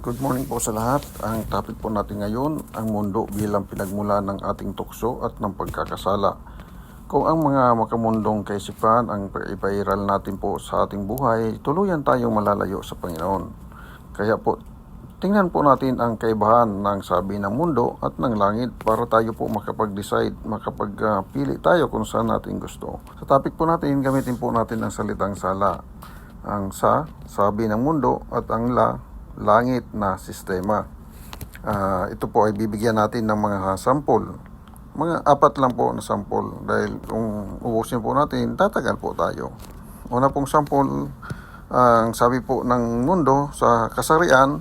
Good morning po sa lahat. Ang topic po natin ngayon, ang mundo bilang pinagmula ng ating tukso at ng pagkakasala. Kung ang mga makamundong kaisipan ang ipairal natin po sa ating buhay, tuluyan tayong malalayo sa Panginoon. Kaya po, tingnan po natin ang kaibahan ng sabi ng mundo at ng langit para tayo po makapag-decide, makapagpili tayo kung saan natin gusto. Sa topic po natin, gamitin po natin ang salitang sala. Ang sabi ng mundo at ang langit na sistema. Ito po ay bibigyan natin ng mga sampol. Mga 4 lang po na sampol dahil kung ubusin po natin, tatagal po tayo. Una pong sampol, ang sabi po ng mundo sa kasarian,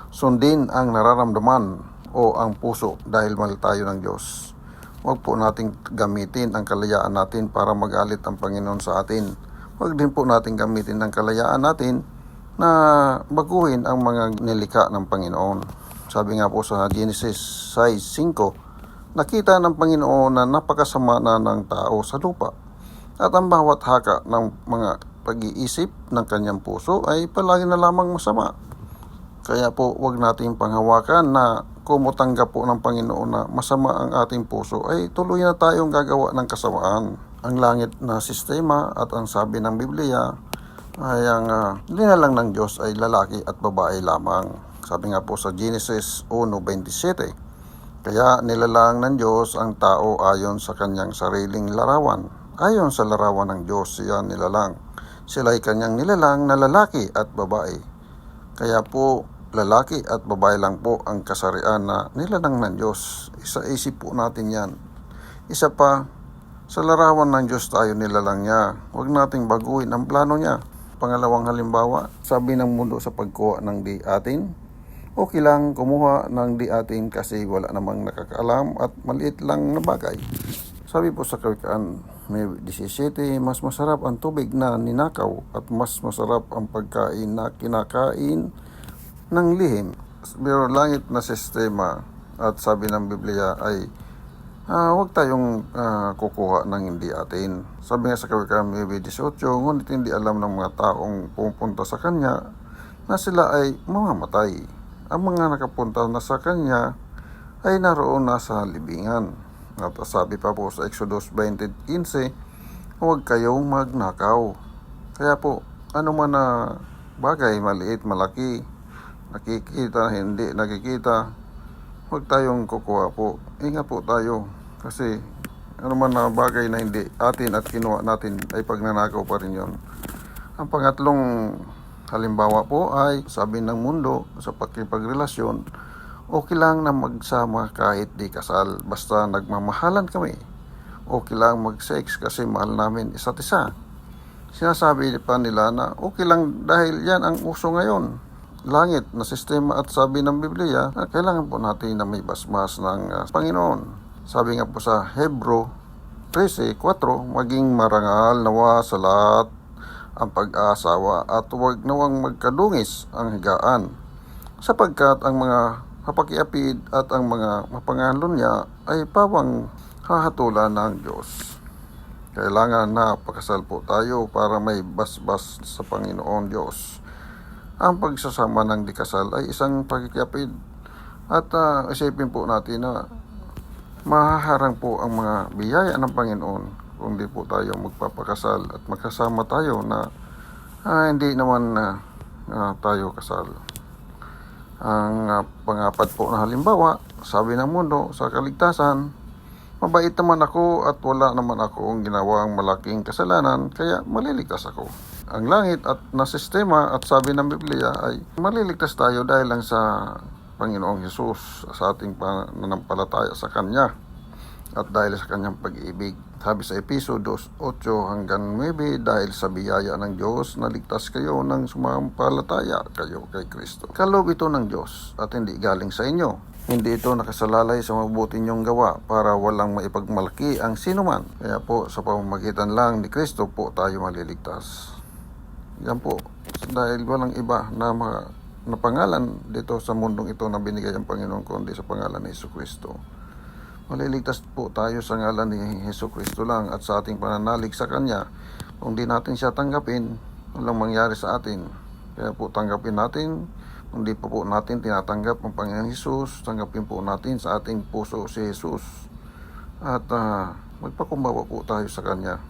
sundin ang nararamdaman o ang puso dahil mahal tayo ng Diyos. Huwag po nating gamitin ang kalayaan natin para magalit ang Panginoon sa atin. Huwag din po natin gamitin ang kalayaan natin na baguhin ang mga nilikha ng Panginoon. Sabi nga po sa Genesis 6:5, nakita ng Panginoon na napakasama na ng tao sa lupa at ang bawat haka ng mga pag-iisip ng kanyang puso ay palagi na lamang masama. Kaya po huwag nating panghawakan na kumutanggap po ng Panginoon na masama ang ating puso ay tuloy na tayong gagawa ng kasamaan. Ang langit na sistema at ang sabi ng Biblia ay ang dinalang ng Diyos ay lalaki at babae lamang. Sabi nga po sa Genesis 1:27, kaya nilalang ng Diyos ang tao ayon sa kanyang sariling larawan. Ayon sa larawan ng Diyos siya nilalang. Sila ay kanyang nilalang na lalaki at babae. Kaya po lalaki at babae lang po ang kasarian na nilalang ng Diyos. Isa-isip po natin yan. Isa pa, sa larawan ng Diyos tayo nilalang niya. Huwag nating baguhin ang plano niya. Pangalawang halimbawa, sabi ng mundo sa pagkuha ng di atin, okay lang kumuha ng di atin kasi wala namang nakakaalam at maliit lang na bagay. Sabi po sa Kawikaan 17, mas masarap ang tubig na ninakaw at mas masarap ang pagkain na kinakain ng lihim. Pero langit na sistema at sabi ng Biblia ay huwag tayong kukuha ng hindi atin. Sabi nga sa Kawikaan 18, ngunit hindi alam ng mga taong pupunta sa Kanya na sila ay mamamatay. Ang mga nakapunta na sa Kanya ay naroon na sa libingan. At sabi pa po sa Exodus 20:15, huwag kayong magnakaw. Kaya po, ano man na bagay, maliit, malaki, nakikita, hindi nakikita, huwag tayong kukuha po. Ingat po tayo kasi ano man na bagay na hindi atin at kinuha natin ay pagnanakaw pa rin yon. Ang pangatlong halimbawa po ay sabi ng mundo sa pakikipagrelasyon, okay lang na magsama kahit di kasal basta nagmamahalan kami. Okay lang mag-sex kasi mahal namin isa't isa. Sinasabi pa nila na okay lang dahil yan ang uso ngayon. Langit na sistema at sabi ng Biblia na kailangan po natin na may basmas ng Panginoon. Sabi nga po sa Hebrew 13:4, maging marangal nawa sa lahat ang pag-aasawa at huwag nawang magkadungis ang higaan, sapagkat ang mga hapakiapid at ang mga mapangalon niya ay pawang hahatulan ng Diyos. Kailangan na pakasal po tayo para may basbas sa Panginoon Diyos. Ang pagsasama ng di kasal ay isang pagkikiapid at isipin po natin na mahaharang po ang mga biyaya ng Panginoon kung di po tayo magpapakasal at magkasama tayo na hindi naman tayo kasal. Ang pangapat po na halimbawa, sabi ng mundo sa kaligtasan, mabait naman ako at wala naman akong ginawang malaking kasalanan kaya maliligtas ako. Ang langit at na sistema at sabi ng Biblia ay maliligtas tayo dahil lang sa Panginoong Hesus, sa ating pananampalataya sa Kanya at dahil sa Kanyang pag-ibig. Sabi sa Episo 2:8-9, dahil sa biyaya ng Diyos, naligtas kayo nang sumampalataya kayo kay Kristo. Kaloob ito ng Diyos at hindi galing sa inyo. Hindi ito nakasalalay sa mabuti niyong gawa para walang maipagmalaki ang sinuman. Kaya po sa pamamagitan lang ni Kristo po tayo maliligtas. Yan po, dahil walang iba na pangalan dito sa mundong ito na binigay ang Panginoon kundi sa pangalan ni Jesucristo. Maliligtas po tayo sa ngalan ni Jesucristo lang at sa ating pananalig sa Kanya. Kung di natin siya tanggapin, walang mangyari sa atin. Kaya po tanggapin natin hindi pa po natin tinatanggap ang Panginoon Hesus, tanggapin po natin sa ating puso si Jesus. At magpakumbaba po tayo sa Kanya.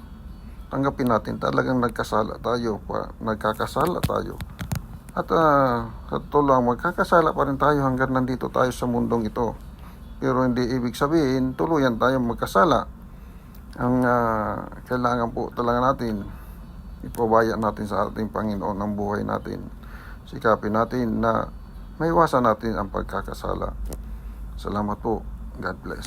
Tanggapin natin talagang nagkakasala tayo. At sa totoo lang, magkakasala pa rin tayo hanggang nandito tayo sa mundong ito. Pero hindi ibig sabihin, tuluyan tayo magkasala. Ang kailangan po talaga natin, ipabaya natin sa ating Panginoon ang buhay natin. Sikapin natin na maiwasan natin ang pagkakasala. Salamat po. God bless.